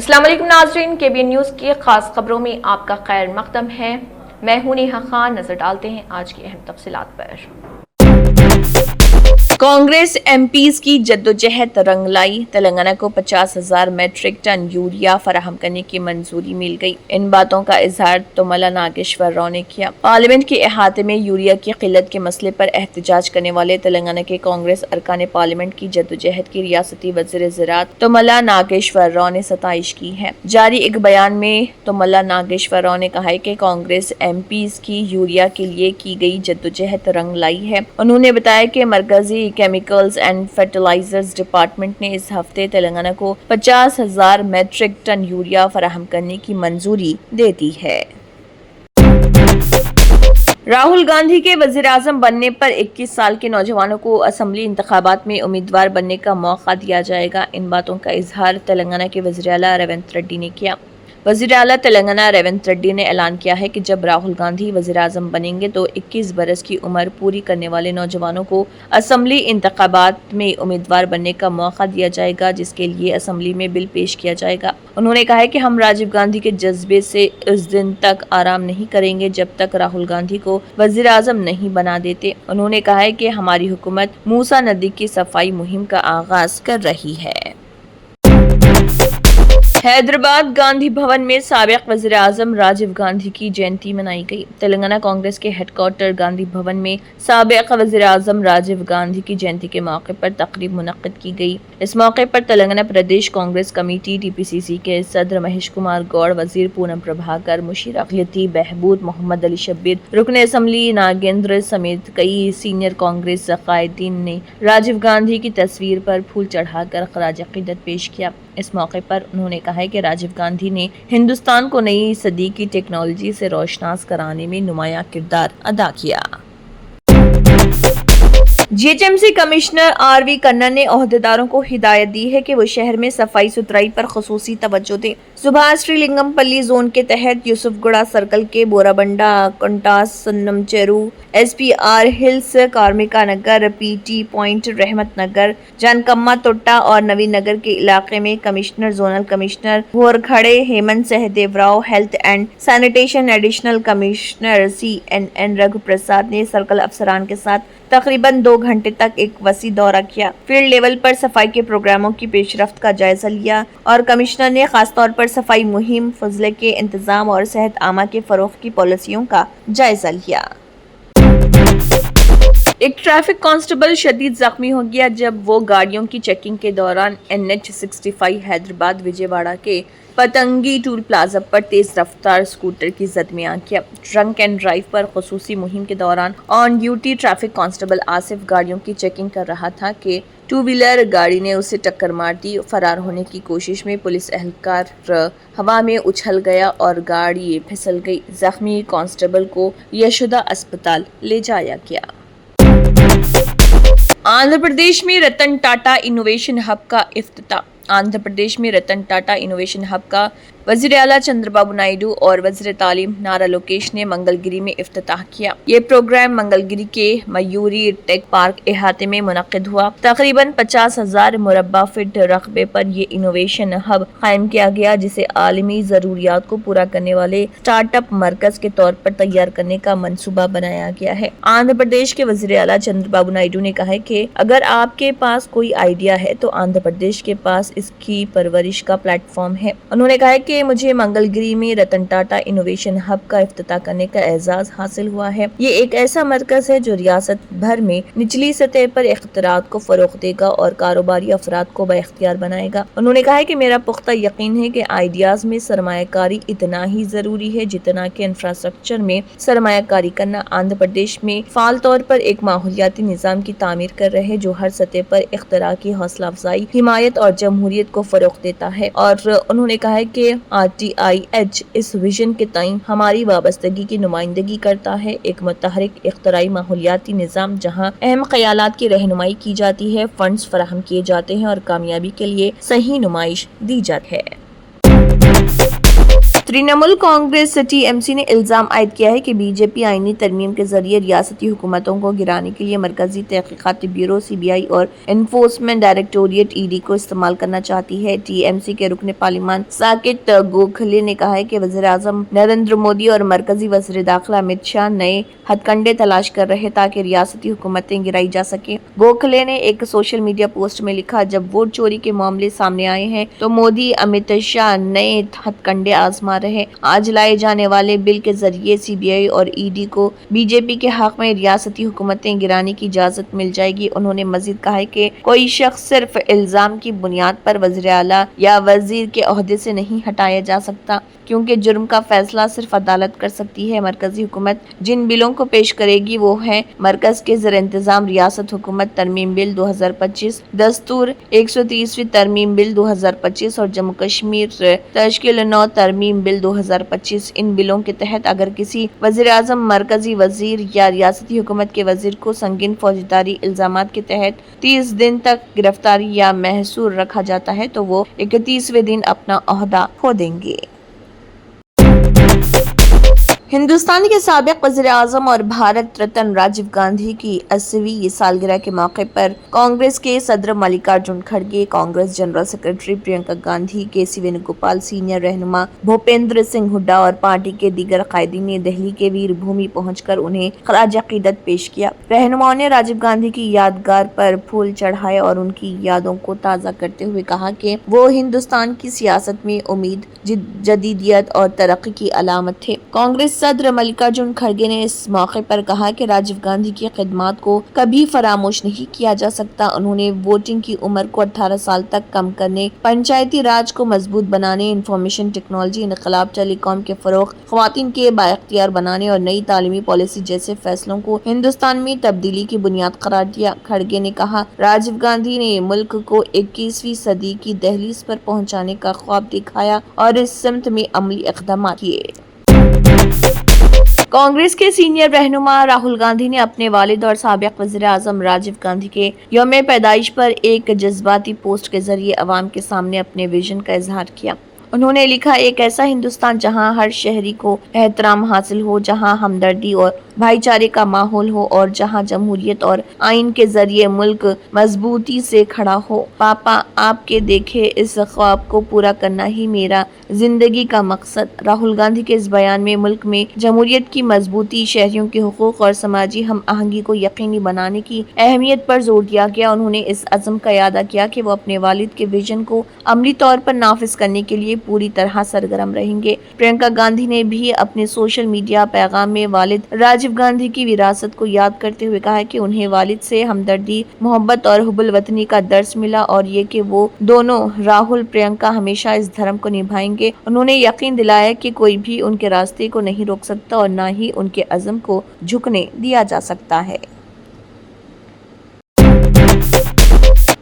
السلام علیکم ناظرین، KBN نیوز کی خاص خبروں میں آپ کا خیر مقدم ہے۔ میں ہوں نیہا خان۔ نظر ڈالتے ہیں آج کی اہم تفصیلات پر۔ کانگریس ایم پیز کی جدوجہد رنگ لائی، تلنگانہ کو 50,000 میٹرک ٹن یوریا فراہم کرنے کی منظوری مل گئی۔ ان باتوں کا اظہار توملا ناگیشور راؤ نے کیا۔ پارلیمنٹ کے احاطے میں یوریا کی قلت کے مسئلے پر احتجاج کرنے والے تلنگانہ کے کانگریس ارکان پارلیمنٹ کی جدوجہد کی ریاستی وزیر زراعت توملا ناگیشور راؤ نے ستائش کی ہے۔ جاری ایک بیان میں توملا ناگیشور راؤ نے کہا ہے کہ کانگریس ایم پیز کی یوریا کے لیے کی گئی جدوجہد رنگ لائی ہے۔ انہوں نے بتایا کہ مرکزی کیمیکلز اینڈ فرٹیلائزرز ڈپارٹمنٹ نے اس ہفتے تلنگانہ کو 50,000 میٹرک ٹن یوریا فراہم کرنے کی منظوری دے دی ہے۔ راہل گاندھی کے وزیر اعظم بننے پر 21 سال کے نوجوانوں کو اسمبلی انتخابات میں امیدوار بننے کا موقع دیا جائے گا۔ ان باتوں کا اظہار تلنگانہ کے وزیر اعلیٰ ریونت ریڈی نے کیا۔ وزیر اعلیٰ تلنگانہ ریونت ریڈی نے اعلان کیا ہے کہ جب راہل گاندھی وزیر اعظم بنیں گے تو 21 برس کی عمر پوری کرنے والے نوجوانوں کو اسمبلی انتخابات میں امیدوار بننے کا موقع دیا جائے گا، جس کے لیے اسمبلی میں بل پیش کیا جائے گا۔ انہوں نے کہا ہے کہ ہم راجیو گاندھی کے جذبے سے اس دن تک آرام نہیں کریں گے جب تک راہل گاندھی کو وزیر اعظم نہیں بنا دیتے۔ انہوں نے کہا ہے کہ ہماری حکومت موسیٰ ندی کی صفائی مہم کا آغاز کر رہی ہے۔ حیدرآباد گاندھی بھون میں سابق وزیر اعظم راجیو گاندھی کی جینتی منائی گئی۔ تلنگانہ کانگریس کے ہیڈ کوارٹر گاندھی بھون میں سابق وزیر اعظم راجیو گاندھی کی جینتی کے موقع پر تقریب منعقد کی گئی۔ اس موقع پر تلنگانہ پردیش کانگریس کمیٹی TPCC کے صدر مہیش کمار گوڑ، وزیر پونم پربھاکر، مشیر اقلیتی بہبود محمد علی شبیر، رکن اسمبلی ناگیندر سمیت کئی سینئر کانگریس قائدین نے راجیو گاندھی کی تصویر پر پھول چڑھا کر خراج عقیدت پیش کیا۔ اس موقع پر انہوں نے کہا ہے کہ راجیو گاندھی نے ہندوستان کو نئی صدی کی ٹیکنالوجی سے روشناس کرانے میں نمایاں کردار ادا کیا۔ GHMC کمشنر RV کنّا نے عہدیداروں کو ہدایت دی ہے کہ وہ شہر میں صفائی ستھرائی پر خصوصی توجہ دیں۔ سبھاش شری لنگم پلی زون کے تحت یوسف گڑا سرکل کے بورا بنڈا، کنٹاس، سنم چیرو، SPR hills, Karmika Nagar, PT point, Rahmat Nagar, جانکمہ توٹا اور نوی نگر کے علاقے میں commissioner zonal commissioner Bhorkhade Hemant Sahdev Rao, health and sanitation additional commissioner CNN Raghu Prasad نے سرکل افسران کے ساتھ تقریباً 2 گھنٹے تک ایک وسیع دورہ کیا، فیلڈ لیول پر صفائی کے پروگراموں کی پیش رفت کا جائزہ لیا اور کمشنر نے خاص طور پر صفائی مہم، فضلے کے انتظام اور صحت عامہ کے فروغ کی پالیسیوں کا جائزہ لیا۔ ایک ٹریفک کانسٹیبل شدید زخمی ہو گیا جب وہ گاڑیوں کی چیکنگ کے دوران NH65 حیدرآباد وجے واڑہ کے پتنگی ٹول پلازا پر تیز رفتار اسکوٹر کی زد میں آ گیا۔ ڈرنک اینڈ ڈرائیو پر خصوصی مہم کے دوران آن ڈیوٹی ٹریفک کانسٹیبل آصف گاڑیوں کی چیکنگ کر رہا تھا کہ 2 ویلر گاڑی نے اسے ٹکر مار دی۔ فرار ہونے کی کوشش میں پولیس اہلکار ہوا میں اچھل گیا اور گاڑی پھسل گئی۔ زخمی کانسٹیبل کو یشودا اسپتال لے جایا گیا۔ آندھرا پردیش میں رتن ٹاٹا انوویشن ہب کا افتتاح۔ آندھرا پردیش میں رتن ٹاٹا انوویشن ہب کا وزیر اعلیٰ چندر بابو نائیڈو اور وزیر تعلیم نارا لوکیش نے منگل گری میں افتتاح کیا۔ یہ پروگرام منگل گری کے میوری ٹیک پارک احاطے میں منعقد ہوا۔ تقریباً 50,000 مربع فٹ رقبے پر یہ انوویشن ہب قائم کیا گیا، جسے عالمی ضروریات کو پورا کرنے والے اسٹارٹ اپ مرکز کے طور پر تیار کرنے کا منصوبہ بنایا گیا ہے۔ آندھرا پردیش کے وزیر اعلیٰ چندر بابو نائیڈو نے کہا ہے کہ اگر آپ کے پاس کوئی آئیڈیا ہے تو آندھرا پردیش کے پاس اس کی پرورش کا پلیٹ فارم ہے۔ انہوں نے کہا کہ مجھے منگل گری میں رتن ٹاٹا انوویشن ہب کا افتتاح کرنے کا اعزاز حاصل ہوا ہے۔ یہ ایک ایسا مرکز ہے جو ریاست بھر میں نچلی سطح پر اختراعات کو فروغ دے گا اور کاروباری افراد کو بااختیار بنائے گا۔ انہوں نے کہا کہ میرا پختہ یقین ہے کہ آئیڈیاز میں سرمایہ کاری اتنا ہی ضروری ہے جتنا کہ انفراسٹرکچر میں سرمایہ کاری کرنا۔ آندھرا پردیش میں فعال طور پر ایک ماحولیاتی نظام کی تعمیر کر رہے جو ہر سطح پر اختراع کی حوصلہ افزائی، حمایت اور جمہوریت کو فروغ دیتا ہے، اور انہوں نے کہا کہ RTIH اس ویژن کے تئیں ہماری وابستگی کی نمائندگی کرتا ہے، ایک متحرک اختراعی ماحولیاتی نظام جہاں اہم خیالات کی رہنمائی کی جاتی ہے، فنڈز فراہم کیے جاتے ہیں اور کامیابی کے لیے صحیح نمائش دی جاتی ہے۔ तृणमूल कांग्रेस टीएमसी ने इल्जाम आयद किया है कि बीजेपी आईनी तरमीम के जरिए रियासती हुकूमतों को गिराने के लिए मरकजी तहकीकाती ब्यूरो सीबीआई और एनफोर्समेंट डायरेक्टोरेट ईडी को इस्तेमाल करना चाहती है। टीएमसी के रुकन पार्लियामान साकिब गोखले ने कहा है कि वज़ीर-ए-आज़म नरेंद्र मोदी और मरकजी वज़ीर दाखिला अमित शाह नए हथकंडे तलाश कर रहे ताकि रियासती हुकूमतें गिराई जा सके। गोखले ने एक सोशल मीडिया पोस्ट में लिखा, जब वोट चोरी के मामले सामने आए हैं तो मोदी अमित शाह नए हथकंडे आजमा रहे। आज लाए जाने वाले बिल के जरिए सीबीआई और ईडी को बीजेपी के हक में रियासती हुकूमतें गिराने की इजाजत मिल जाएगी। उन्होंने मजीद कहा है कि कोई शख्स सिर्फ इल्जाम की बुनियाद पर वज़ीर आला या वजीर के ओहदे से नहीं हटाया जा सकता, क्योंकि जुर्म का फैसला सिर्फ अदालत कर सकती है। मरकजी हुकूमत जिन बिलों को पेश करेगी वो हैं मरकज के ज़र इंतजाम रियासत हुकूमत तरमीम बिल 2025, दस्तूर 130वीं तरमीम बिल 2025 और जम्मू कश्मीर तश्कील नौ तरमीम बिल 2025। इन बिलों के तहत अगर किसी वज़ीर-ए-आज़म, मरकजी वजीर या रियासती हुकूमत के वजीर को संगीन फौजदारी इल्जामात के तहत 30 दिन तक गिरफ्तारी या महसूर रखा जाता है तो वो 31वें दिन अपना ओहदा खो देंगे। हिंदुस्तान के साबिक वज़ीर-ए-आज़म और भारत रत्न राजीव गांधी की 80वीं सालगिरह के मौके पर कांग्रेस के सदर मल्लिकार्जुन खड़गे, Congress general secretary Priyanka Gandhi, KC. Venugopal, senior रहनुमा भूपेंद्र सिंह हुड्डा और पार्टी के दीगर कायदीन ने दिल्ली के वीर भूमि पहुंचकर उन्हें खराज अकीदत पेश किया। रहनुमाओं ने राजीव गांधी की यादगार पर फूल चढ़ाए और उनकी यादों को ताज़ा करते हुए कहा कि वो हिंदुस्तान की सियासत में उम्मीद, जदीदियत और तरक्की की अलामत थे। कांग्रेस सदर मल्लिकार्जुन खड़गे ने इस मौके पर कहा कि राजीव गांधी की खिदमत को कभी फरामोश नहीं किया जा सकता। उन्होंने वोटिंग की उम्र को 18 साल तक कम करने, पंचायती राज को मजबूत बनाने, इंफॉर्मेशन टेक्नोलॉजी, इनकलाब, टेलीकॉम के फरोग, खवातीन के बाइख्तियार बनाने और नई तालीमी पॉलिसी जैसे फैसलों को हिंदुस्तान में तब्दीली की बुनियाद करार दिया। खड़गे ने कहा, राजीव गांधी ने मुल्क को 21वीं सदी की दहलीज पर पहुंचाने का ख्वाब दिखाया और इस सिमत में अमली इक़दाम किए। कांग्रेस के सीनियर रहनुमा राहुल गांधी ने अपने वालिद और साबिक वज़ीर-ए-आज़म राजीव गांधी के यौम पैदाइश पर एक जज्बाती पोस्ट के जरिए अवाम के सामने अपने विजन का इजहार किया। उन्होंने लिखा, एक ऐसा हिंदुस्तान जहां हर शहरी को एहतराम हासिल हो, जहां हमदर्दी और भाईचारे का माहौल हो और जहां जमहूरियत और आइन के जरिए मुल्क मजबूती से खड़ा हो। पापा, आपके देखे इस ख्वाब को पूरा करना ही मेरा जिंदगी का मकसद। राहुल गांधी के इस बयान में मुल्क में जमहूरियत की मजबूती, शहरियों के हुकूक और समाजी हम आहंगी को यकीनी बनाने की अहमियत पर जोर दिया गया। उन्होंने इस अज़म का यादा किया कि वो अपने वालिद के विजन को अमली तौर पर नाफिज करने के लिए पूरी तरह सरगर्म रहेंगे। प्रियंका गांधी ने भी अपने सोशल मीडिया पैगाम में वालिद राजीव गांधी की विरासत को याद करते हुए कहा कि उन्हें वालिद से हमदर्दी, मोहब्बत और हुब्बुल वतनी का दर्स मिला और ये कि वो दोनों राहुल प्रियंका हमेशा इस धर्म को निभाएंगे। उन्होंने यकीन दिलाया कि कोई भी उनके रास्ते को नहीं रोक सकता और न ही उनके अज़म को झुकने दिया जा सकता है।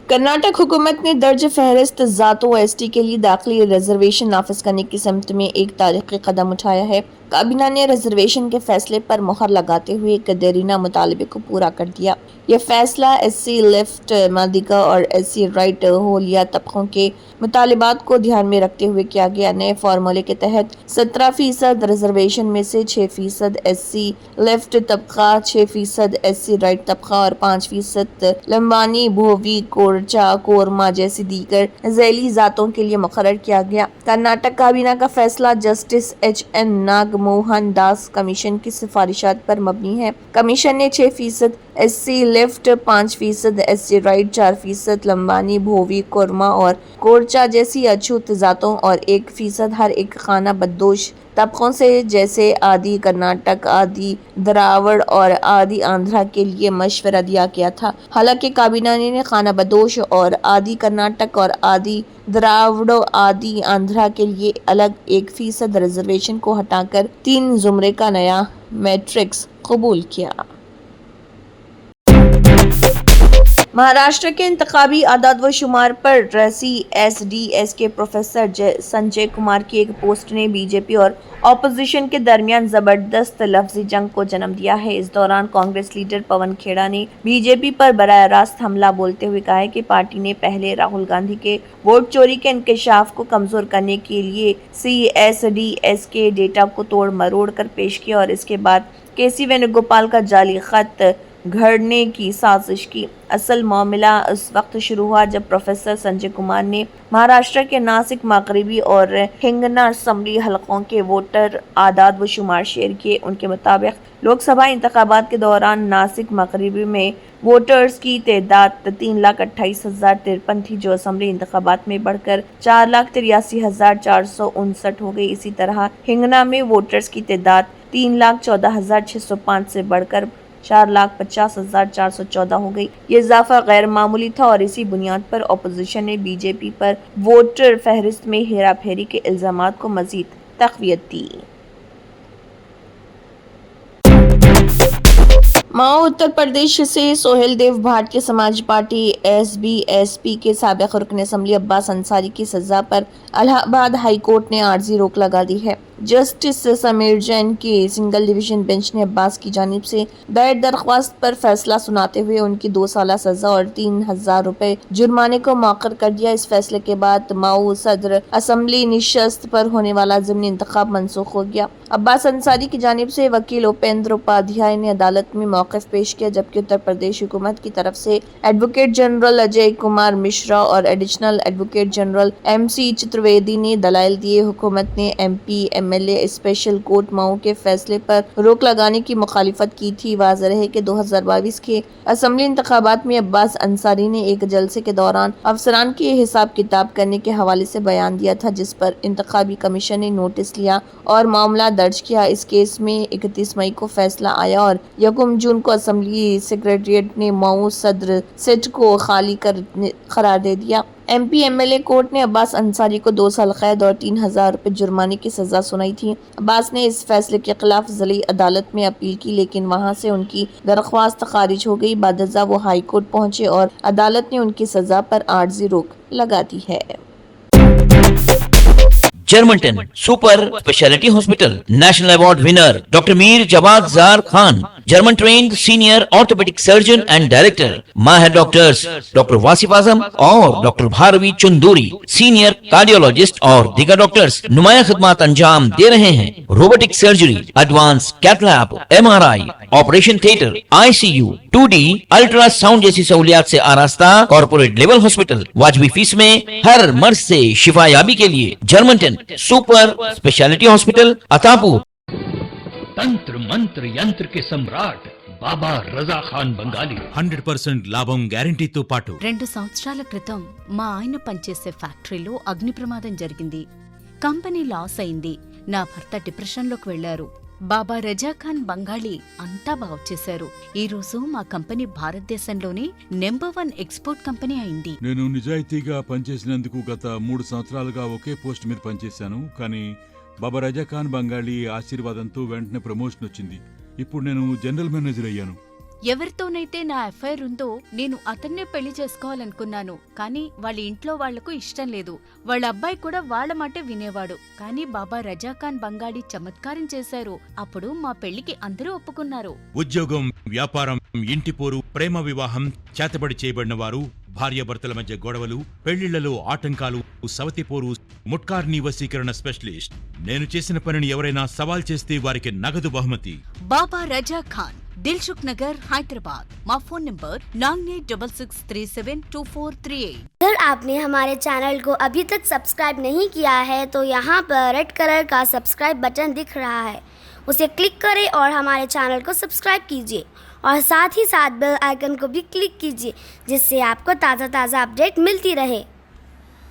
कर्नाटक हुकूमत ने दर्ज फहरिस्त ज़ातों एसटी के लिए दाखिली रिजर्वेशन नाफिज करने की समत में एक तारीखी कदम उठाया है। काबीना ने रिजर्वेशन के फैसले पर मुहर लगाते हुए एक देरीना मुतालबे को पूरा कर दिया। यह फैसला एससी लेफ्ट, मादिगा और एससी राइट होलिया तबकों के मुतालिबात को ध्यान में रखते हुए किया गया। नए फार्मूले के तहत 17% रिजर्वेशन में से 6% एससी लेफ्ट तबका, 6% एससी राइट तबका और 5% लंबानी, भोवी, कोरचा, कोरमा जैसी दीगर झैली जातों के लिए मुकर्रर किया गया। कर्नाटक काबीना का फैसला justice H N. Nagamohan Das commission की सिफारिशात पर मबनी है। कमीशन ने 6% SC left, 5% SC right, 4% Lambani, Bhovi, Korama और कोरचा जैसी अछूत जातों और 1% हर एक खाना बदोश तबकों से जैसे आदि कर्नाटक, आदि द्रावड़ और आदि आंध्रा के लिए मशवरा दिया गया था। हालांकि काबीना ने खाना बदोश और आदि कर्नाटक और आदि द्रावड़, आदि आंध्रा के लिए अलग 1% रिजर्वेशन को हटाकर 3 जुमरे का नया मैट्रिक्स कबूल किया। महाराष्ट्र के इंतखाबी आदाद व शुमार पर CSDS के प्रोफेसर संजय कुमार की एक पोस्ट ने बीजेपी और ऑपोजिशन के दरमियान जबरदस्त लफ्जी जंग को जन्म दिया है। इस दौरान कांग्रेस लीडर पवन खेड़ा ने बीजेपी पर बराह रास्त हमला बोलते हुए कहा है कि पार्टी ने पहले राहुल गांधी के वोट चोरी के इंकशाफ को कमजोर करने के लिए CSDS के डेटा को तोड़ मरोड़ कर पेश किया और इसके बाद KC वेणुगोपाल का जाली खत घड़ने की साजिश की। असल मामला उस वक्त शुरू हुआ जब प्रोफेसर संजय कुमार ने महाराष्ट्र के नासिक मगरबी और हिंगना असेंबली हलकों के वोटर आदाद व शुमार शेयर किए। उनके मुताबिक लोकसभा इंतखाबात के दौरान नासिक मगरबी में वोटर्स की तादाद 3,28,053 थी, जो असेंबली इंतखाबात में बढ़कर 4,83,459 हो गई। इसी तरह हिंगना में वोटर्स की तादाद 3,14,605 से बढ़कर 4,50,414 हो गई। ये इजाफा गैर मामूली था और इसी बुनियाद पर अपोजिशन ने बीजेपी पर वोटर फहरिस्त में हेरा फेरी के इल्जामात को मजीद तक़वियत दी। माओ उत्तर प्रदेश से सोहेल देव भारतीय समाज पार्टी SBSP के साबिक़ रुकन असेंबली अब्बास अंसारी की सजा पर इलाहाबाद हाई कोर्ट ने आर्जी रोक लगा दी है। जस्टिस समीर जैन की सिंगल डिवीजन बेंच ने अब्बास की जानिब से दायर दरख्वास्त पर फैसला सुनाते हुए उनकी 2 साल सजा और 3,000 रुपए जुर्माने को मौखर कर दिया। इस फैसले के बाद माओ सदर असेंबली निशस्त पर होने वाला ज़िमनी इंतखाब मनसूख हो गया। अब्बास अंसारी की जानिब से वकील उपेंद्र उपाध्याय ने अदालत में मौक़िफ़ पेश किया, जबकि उत्तर प्रदेश हुकूमत की तरफ से एडवोकेट जनरल अजय कुमार मिश्रा और additional advocate general MC Chaturvedi ने दलाइल दिए। हुकूमत ने MP MLA स्पेशल कोर्ट माओ के फैसले पर रोक लगाने की मुखालिफत की थी। वाज़ेह है कि 2022 के असेंबली इंतखाबात में अब्बास अंसारी ने एक जलसे के दौरान अफसरान के हिसाब किताब करने के हवाले से बयान दिया था, जिस पर इंतखाबी कमीशन ने नोटिस लिया और मामला दर्ज किया। इस केस में 31 मई को फैसला आया और 1 जून को असेंबली सेक्रेटरीट ने माओ सदर सीट को खाली करार दे दिया। MP MLA कोर्ट ने अब्बास अंसारी को 2 साल कैद और 3,000 रुपए जुर्माने की सजा सुनाई थी। अब्बास ने इस फैसले के खिलाफ ज़िली अदालत में अपील की, लेकिन वहां से उनकी दरख्वास्त खारिज हो गई। बादजा वो हाई कोर्ट पहुंचे और अदालत ने उनकी सजा पर आर्जी रोक लगा दी है। जर्मनटन super specialty hospital national award winner doctor Mir Jawad Jar Khan, German trained senior orthopaedic surgeon and director, माहिर डॉक्टर्स डॉक्टर वासिफ आजम और doctor Bharvi Chunduri, senior cardiologist और दीगर डॉक्टर्स नुमाया खिदमत अंजाम दे रहे हैं। Robotic surgery, advance cath lab, MRI, operation theatre, ICU, 2D ultrasound जैसी सहूलियात से आरास्ता कॉर्पोरेट लेवल हॉस्पिटल। वाजबी फीस में हर मर्ज से शिफायाबी के लिए Germanton super specialty hospital Attapur. तंत्र मंत्र यंत्र के सम्राट బాబా రజా ఖాన్ బంగాలి 100% లాభం గ్యారెంటీతో పాటు 2 సంవత్సరాల క్రితం మా ఆయన పనిచేసే ఫ్యాక్టరీలో అగ్ని ప్రమాదం జరిగింది. కంపెనీ లాస్ అయింది. నా భర్త డిప్రెషన్లోకి వెళ్లారు. బాబా రజా ఖాన్ బంగాళీ అంతా బాగు చేశారు. ఈ రోజు మా కంపెనీ భారతదేశంలోనే నెంబర్ 1 ఎక్స్పోర్ట్ కంపెనీ అయింది. నేను నిజాయితీగా పనిచేసినందుకు గత 3 సంవత్సరాలుగా ఒకే పోస్ట్ మీద పనిచేశాను. కానీ బాబా రజా ఖాన్ బంగాళీ ఆశీర్వాదంతో వెంటనే ప్రమోషన్ వచ్చింది. ఇప్పుడు నేను జనరల్ మేనేజర్ అయ్యాను. ఎవరితోనైతే నా అఫైర్ ఉందో నేను అతన్నే పెళ్లి చేసుకోవాలనుకున్నాను. కానీ వాళ్ళ ఇంట్లో వాళ్లకు ఇష్టం లేదు. వాళ్ళ అబ్బాయి కూడా వాళ్ళ మాటే వినేవాడు. కానీ బాబా రజా ఖాన్ బంగాళీ చమత్కారం చేశారు. అప్పుడు మా పెళ్లికి అందరూ ఒప్పుకున్నారు. ఉద్యోగం, వ్యాపారం, ఇంటి పోరు, ప్రేమ వివాహం, చేతబడి చేయబడిన వారు, భార్యాభర్తల మధ్య గొడవలు, పెళ్లిళ్లలో ఆటంకాలు, సవతిపోరు, ముట్కార్నీ వశీకరణ స్పెషలిస్ట్. నేను చేసిన పనిని ఎవరైనా సవాల్ చేస్తే వారికి నగదు బహుమతి. బాబా రజా ఖాన్, दिलसुख नगर, हैदराबाद। माँ फोन नंबर 9866372438। अगर आपने हमारे चैनल को अभी तक सब्सक्राइब नहीं किया है तो यहाँ पर रेड कलर का सब्सक्राइब बटन दिख रहा है, उसे क्लिक करें और हमारे चैनल को सब्सक्राइब कीजिए और साथ ही साथ बेल आइकन को भी क्लिक कीजिए, जिससे आपको ताज़ा अपडेट मिलती रहे।